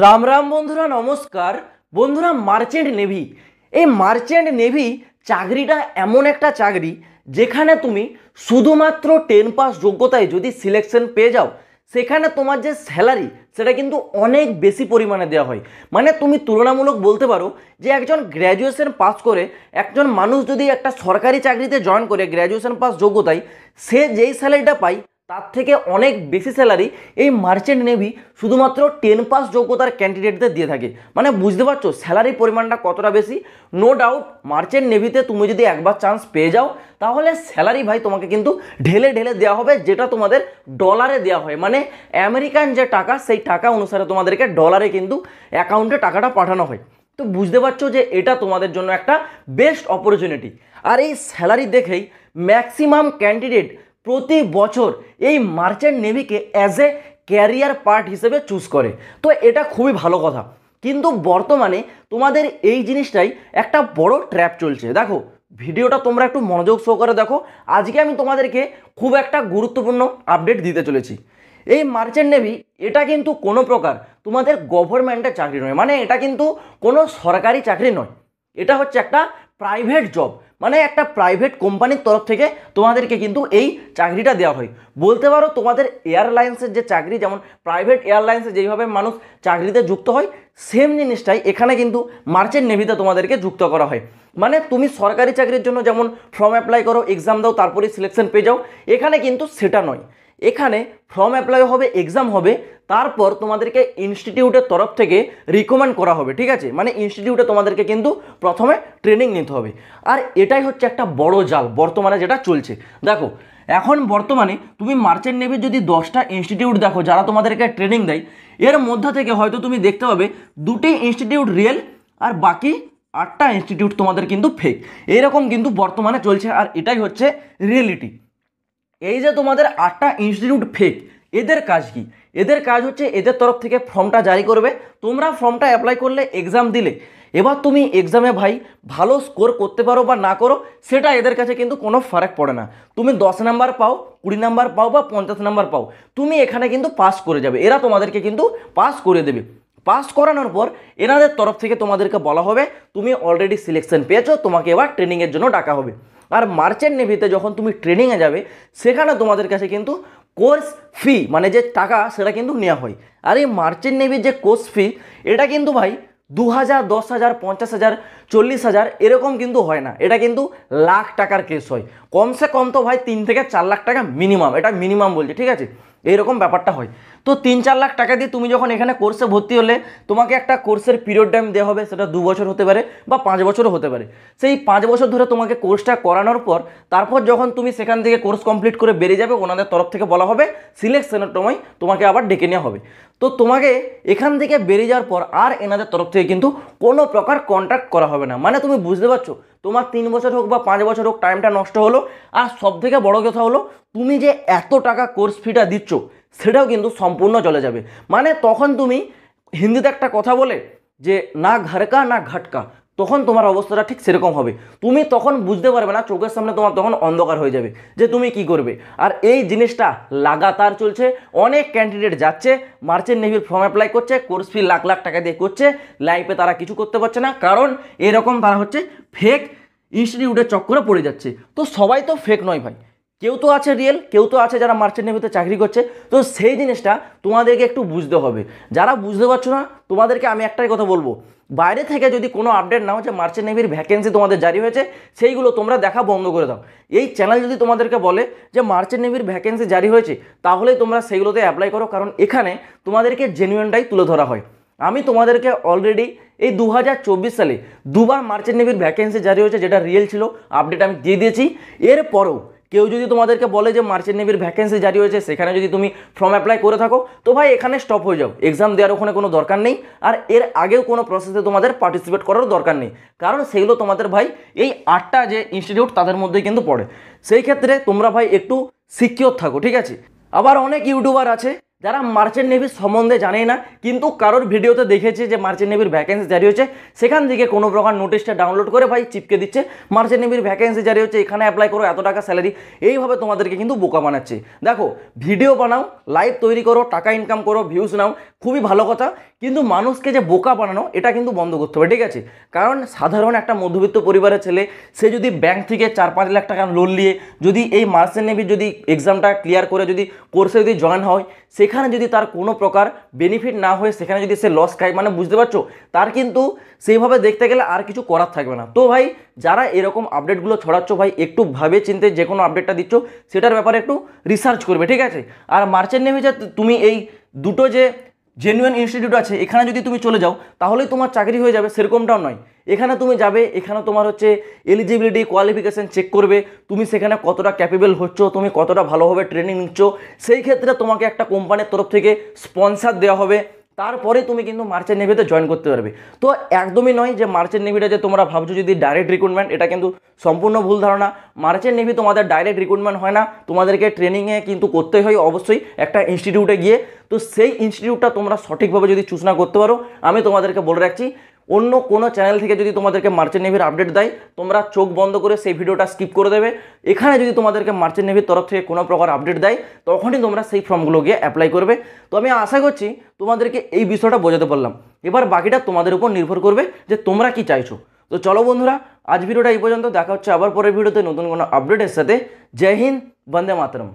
রাম রাম বন্ধুরা, নমস্কার বন্ধুরা। মার্চেন্ট নেভি, এই মার্চেন্ট নেভি চাকরিটা এমন একটা চাকরি যেখানে তুমি শুধুমাত্র 10 পাস যোগ্যতায় যদি সিলেকশন পেয়ে যাও, সেখানে তোমার যে স্যালারি সেটা কিন্তু অনেক বেশি পরিমাণে দেওয়া হয়। মানে তুমি তুলনামূলক বলতে পারো যে একজন গ্র্যাজুয়েশন পাস করে একজন মানুষ যদি একটা সরকারি চাকরিতে জয়েন করে গ্র্যাজুয়েশন পাস যোগ্যতায়, সে যেই স্যালারিটা পায় তার থেকে অনেক বেশি স্যালারি এই মার্চেন্ট নেভি শুধুমাত্র 10 পাস যোগ্যতার ক্যান্ডিডেটদের দিয়ে থাকে। মানে বুঝতে পারছো স্যালারির পরিমাণটা কতটা বেশি। নো ডাউট মার্চেন্ট নেভিতে তুমি যদি একবার চান্স পেয়ে যাও তাহলে স্যালারি ভাই তোমাকে কিন্তু ঢেলে ঢেলে দেওয়া হবে, যেটা তোমাদের ডলারে দেওয়া হয়। মানে আমেরিকান যে টাকা সেই টাকা অনুসারে তোমাদেরকে ডলারে কিন্তু অ্যাকাউন্টে টাকাটা পাঠানো হয়। তো বুঝতে পারছো যে এটা তোমাদের জন্য একটা বেস্ট অপরচুনিটি। আর এই স্যালারি দেখেই ম্যাক্সিমাম ক্যান্ডিডেট প্রতি বছর এই মার্চেন্ট নেভিকে অ্যাজ এ ক্যারিয়ার পার্ট হিসেবে চুজ করে। তো এটা খুবই ভালো কথা। কিন্তু বর্তমানে তোমাদের এই জিনিসটাই একটা বড় ট্র্যাপ চলছে। দেখো ভিডিওটা তোমরা একটু মনোযোগ সহকারে দেখো। আজকে আমি তোমাদেরকে খুব একটা গুরুত্বপূর্ণ আপডেট দিতে চলেছি। এই মার্চেন্ট নেভি এটা কিন্তু কোনো প্রকার তোমাদের গভর্নমেন্টের চাকরি নয়, মানে এটা কিন্তু কোনো সরকারি চাকরি নয়। এটা হচ্ছে একটা প্রাইভেট জব, মানে একটা প্রাইভেট কোম্পানির তরফ থেকে তোমাদেরকে কিন্তু এই চাকরিটা দেওয়া হয়। বলতে পারো তোমাদের এয়ারলাইন্সের যে চাকরি, যেমন প্রাইভেট এয়ারলাইন্সে যেইভাবে মানুষ চাকরিতে যুক্ত হয়, সেম জিনিসটাই এখানে কিন্তু মার্চেন্ট নেভিতে তোমাদেরকে যুক্ত করা হয়। মানে তুমি সরকারি চাকরির জন্য যেমন ফর্ম অ্যাপ্লাই করো, এক্সাম দাও, তারপরে সিলেকশন পেয়ে যাও, এখানে কিন্তু সেটা নয়। এখানে ফর্ম অ্যাপ্লাই হবে, এক্সাম হবে, তারপর তোমাদেরকে ইনস্টিটিউটের তরফ থেকে রিকমেন্ড করা হবে। ঠিক আছে, মানে ইনস্টিটিউটে তোমাদেরকে কিন্তু প্রথমে ট্রেনিং নিতে হবে। আর এটাই হচ্ছে একটা বড় জাল বর্তমানে যেটা চলছে। দেখো এখন বর্তমানে তুমি মার্চেন্ট নেভির যদি 10টা ইনস্টিটিউট দেখো যারা তোমাদেরকে ট্রেনিং দেয়, এর মধ্যে থেকে হয়তো তুমি দেখতে পাবে 2টি ইনস্টিটিউট রিয়েল আর বাকি 8টা ইনস্টিটিউট তোমাদের কিন্তু ফেক। এইরকম কিন্তু বর্তমানে চলছে, আর এটাই হচ্ছে রিয়েলিটি। এই যে তোমাদের 8টা ইনস্টিটিউট ফেক, এদের কাজ কি? এদের কাজ হচ্ছে এদের তরফ থেকে ফর্মটা জারি করবে, তোমরা ফর্মটা অ্যাপ্লাই করলে, এক্সাম দিলে, এবার তুমি এক্সামে ভাই ভালো স্কোর করতে পারো বা না করো সেটা এদের কাছে কিন্তু কোনো ফারাক পড়ে না। তুমি 10 নাম্বার পাও, 20 নাম্বার পাও বা 50 নাম্বার পাও, তুমি এখানে কিন্তু পাস করে যাবে। এরা তোমাদেরকে কিন্তু পাস করে দেবে। পাস করানোর পর এনাদের তরফ থেকে তোমাদেরকে বলা হবে তুমি অলরেডি সিলেকশন পেয়েছো, তোমাকে এবার ট্রেনিংয়ের জন্য ডাকা হবে। আর মার্চেন্ট নেভিতে যখন তুমি ট্রেনিংয়ে যাবে সেখানে তোমাদের কাছে কিন্তু কোর্স ফি, মানে যে টাকা, সেটা কিন্তু নেওয়া হয়। আর এই মার্চেন্ট নেভির যে কোর্স ফি, এটা কিন্তু ভাই 2000, 10,000, 50,000, 40,000 এরকম কিন্তু হয় না। এটা কিন্তু লাখ টাকার কেস হয়। কমসে কম তো ভাই 3 থেকে 4 লাখ টাকা মিনিমাম, এটা মিনিমাম বলছে, ঠিক আছে, এইরকম ব্যাপারটা হয়। তো 3-4 লাখ টাকা দিয়ে তুমি যখন এখানে কোর্সে ভর্তি হলে তোমাকে একটা কোর্সের পিরিয়ড টাইম দেওয়া হবে, সেটা 2 বছর হতে পারে বা 5 বছরও হতে পারে। সেই 5 বছর ধরে তোমাকে কোর্সটা করানোর পর তারপর যখন তুমি সেখান থেকে কোর্স কমপ্লিট করে বেরিয়ে যাবে, ওনাদের তরফ থেকে বলা হবে সিলেকশনের সময় তোমাকে আবার ডেকে নেওয়া হবে। তো তোমাকে এখান থেকে বেরিয়ে যাওয়ার পর আর এনাদের তরফ থেকে কিন্তু কোনো প্রকার কন্ট্যাক্ট করা হবে না। মানে তুমি বুঝতে পারছো, তোমার 3 বছর হোক বা 5 বছর হোক টাইমটা নষ্ট হলো। আর সব থেকে বড় কথা হলো তুমি যে এত টাকা কোর্স ফিটা দিচ্ছ সেটাও কিন্তু সম্পূর্ণ চলে যাবে। মানে তখন তুমি হিন্দিতে একটা কথা বলে যে না ঘরকা না ঘটকা, তখন তোমার অবস্থাটা ঠিক সেরকম হবে। তুমি তখন বুঝতে পারবে না, চোখের সামনে তোমার তখন অন্ধকার হয়ে যাবে যে তুমি কি করবে। আর এই জিনিসটা লাগাতার চলছে। অনেক ক্যান্ডিডেট যাচ্ছে মার্চেন্ট নেভির ফর্ম অ্যাপ্লাই করছে, কোর্স ফি লাখ লাখ টাকা দিয়ে করছে, লাইফে তারা কিছু করতে পারছে না, কারণ এরকম তারা হচ্ছে ফেক ইনস্টিটিউটের চক্করে পড়ে যাচ্ছে। তো সবাই তো ফেক নয় ভাই, কেউ তো আছে রিয়েল, কেউ তো আছে যারা মার্চেন্ট নেভিতে চাকরি করছে। তো সেই জিনিসটা তোমাদেরকে একটু বুঝতে হবে। যারা বুঝতে পারছো না তোমাদেরকে আমি একটাই কথা বলবো, বাইরে থেকে যদি কোনো আপডেট নাও যে মার্চেন্ট নেভির ভ্যাকেন্সি তোমাদের জারি হয়েছে, সেইগুলো তোমরা দেখা বন্ধ করে দাও। এই চ্যানেল যদি তোমাদেরকে বলে যে মার্চেন্ট নেভির ভ্যাকেন্সি জারি হয়েছে, তাহলেই তোমরা সেইগুলোতে অ্যাপ্লাই করো, কারণ এখানে তোমাদেরকে জেনুইনটাই তুলে ধরা হয়। আমি তোমাদেরকে অলরেডি এই 2024 সালে 2বার মার্চেন্ট নেভির ভ্যাকেন্সি জারি হয়েছে, যেটা রিয়েল ছিল, আপডেট আমি দিয়ে দিয়েছি। এরপরও কেউ যদি তোমাদেরকে বলে যে মার্চেন্ট নেভির ভ্যাকেন্সি জারি হয়েছে, সেখানে যদি তুমি ফর্ম অ্যাপ্লাই করে থাকো, তো ভাই এখানে স্টপ হয়ে যাও, এক্সাম দেওয়ার ওখানে কোনো দরকার নেই। আর এর আগেও কোনো প্রসেসে তোমাদের পার্টিসিপেট করার দরকার নেই, কারণ সেগুলো তোমাদের ভাই এই 8টা যে ইনস্টিটিউট তাদের মধ্যেই কিন্তু পড়ে। সেই ক্ষেত্রে তোমরা ভাই একটু সিকিওর থাকো, ঠিক আছে। আবার অনেক ইউটিউবার আছে যারা মার্চেন্ট নেভির সম্বন্ধে জানে না, কিন্তু কারোর ভিডিওতে দেখেছে যে মার্চেন্ট নেভির ভ্যাকেন্সি জারি হয়েছে, সেখান থেকে কোনো প্রকার নোটিশটা ডাউনলোড করে ভাই চিপকে দিচ্ছে মার্চেন্ট নেভির ভ্যাকেন্সি জারি হচ্ছে, এখানে অ্যাপ্লাই করো, এত টাকা স্যালারি, এইভাবে তোমাদেরকে কিন্তু বোকা বানাচ্ছে। দেখো ভিডিও বানাও, লাইভ তৈরি করো, টাকা ইনকাম করো, ভিউজ নাও, খুবই ভালো কথা, কিন্তু মানুষকে যে বোকা বানানো এটা কিন্তু বন্ধ করতে হবে, ঠিক আছে? কারণ সাধারণ একটা মধ্যবিত্ত পরিবারের ছেলে সে যদি ব্যাংক থেকে 4-5 লাখ টাকা লোন নিয়ে যদি এই মার্চেন্ট নেভি যদি এক্সামটা ক্লিয়ার করে যদি কোর্সে যদি জয়েন হয়, সেখানে যদি তার কোনো প্রকার বেনিফিট না হয়ে সেখানে যদি সে লস খায়, মানে বুঝতে পারছো, তার কিন্তু সেইভাবে দেখতে গেলে আর কিছু করার থাকবে না। তো ভাই যারা এরকম আপডেটগুলো ছড়াচ্ছ ভাই, একটু ভাবে চিন্তে যে কোনো আপডেটটা দিচ্ছ সেটার ব্যাপারে একটু রিসার্চ করবে, ঠিক আছে? আর মার্চেন্ট নেভি যে তুমি এই দুটো যে জেনুইন ইনস্টিটিউট আছে এখানে যদি তুমি চলে যাও তাহলেই তোমার চাকরি হয়ে যাবে, সেরকমটাও নয়। এখানে তুমি যাবে, এখানে তোমার হচ্ছে এলিজিবিলিটি কোয়ালিফিকেশান চেক করবে, তুমি সেখানে কতটা ক্যাপেবল হচ্ছ, তুমি কতটা ভালোভাবে ট্রেনিং নিচ্ছ, সেই ক্ষেত্রে তোমাকে একটা কোম্পানির তরফ থেকে স্পন্সার দেওয়া হবে, তারপরে তুমি কিন্তু মার্চেন্ট নেভিতে জয়েন করতে পারবে। তো একদমই নয় যে মার্চেন্ট নেভিটা যে তোমরা ভাবছো যদি ডাইরেক্ট রিক্রুটমেন্ট, এটা কিন্তু সম্পূর্ণ ভুল ধারণা। মার্চেন্ট নেভি তোমাদের ডাইরেক্ট রিক্রুটমেন্ট হয় না, তোমাদেরকে ট্রেনিংয়ে কিন্তু করতে হয় অবশ্যই একটা ইনস্টিটিউটে গিয়ে। তো সেই ইনস্টিটিউটটা তোমরা সঠিকভাবে যদি চুজ না করতে পারো, আমি তোমাদেরকে বলে রাখছি অন্য কোনো চ্যানেল থেকে যদি তোমাদেরকে মার্চেন্ট নেভির আপডেট দেয় তোমরা চোখ বন্ধ করে সেই ভিডিওটা স্কিপ করে দেবে। এখানে যদি তোমাদেরকে মার্চেন্ট নেভির তরফ থেকে কোনো প্রকার আপডেট দেয় তখনই তোমরা সেই ফর্মগুলো গিয়ে অ্যাপ্লাই করবে। তো আমি আশা করছি তোমাদেরকে এই বিষয়টা বোঝাতে পারলাম। এবার বাকিটা তোমাদের উপর নির্ভর করবে যে তোমরা কি চাইছো। তো চলো বন্ধুরা, আজ ভিডিওটা এই পর্যন্ত, দেখা হচ্ছে আবার পরের ভিডিওতে নতুন কোনো আপডেটের সাথে। জয় হিন্দ, বন্দে মাতরম।